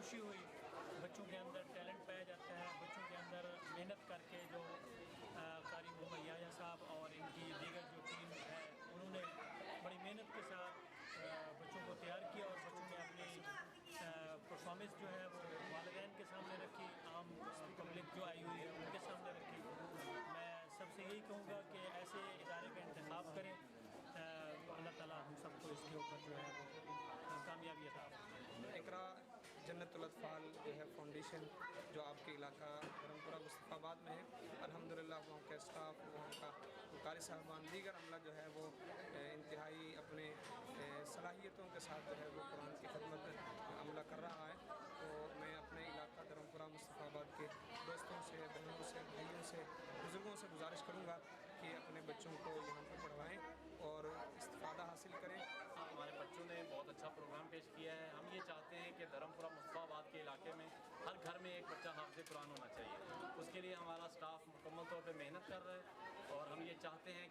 खुशी हुई। बच्चों के अंदर टैलेंट पाया जाता है, बच्चों के अंदर मेहनत करके जो कारी मोहम्मद याह्या साहब और इनकी दीगर जो टीम है उन्होंने बड़ी मेहनत के साथ बच्चों को तैयार किया और बच्चों ने अपनी परफॉर्मेंस जो है वो वालिदैन के सामने रखी, आम पब्लिक जो आई हुई है उनके सामने रखी। मैं सबसे यही कहूँगा कि ऐसे इदारे का इंतखाब करें, तो अल्लाह ताला हम सबको इसके ऊपर जो है वो कामयाबी अता फरमाए। इकरा जन्नतुल अतफ़ाल जो है फाउंडेशन जो आपके इलाका धर्मपुरा मुस्तफ़ाबाद में है, अल्हम्दुलिल्लाह वहाँ का स्टाफ, वहाँ का कारी साहबान, दीगर अमला जो है वो इंतहाई अपने सलाहियतों के साथ जो है वो कुरान की खिदमत अमला कर रहा है। तो मैं अपने इलाका धर्मपुरा मुस्तफ़ाबाद के दोस्तों से, बहनों से, भाइयों से, बुज़ुर्गों से गुजारिश करूँगा कि अपने बच्चों को यहाँ पर पढ़वाएँ और इस्तिफ़ादा हासिल करें। हमारे बच्चों ने बहुत अच्छा प्रोग्राम पेश किया है। हम ये चाहते हैं कि धर्मपुरा मुस्तफ़ाबाद के इलाके में हर घर में एक बच्चा हाफ़िज़ कुरान होना चाहिए। उसके लिए हमारा स्टाफ मुकम्मल तौर पे मेहनत कर रहा है और हम ये चाहते हैं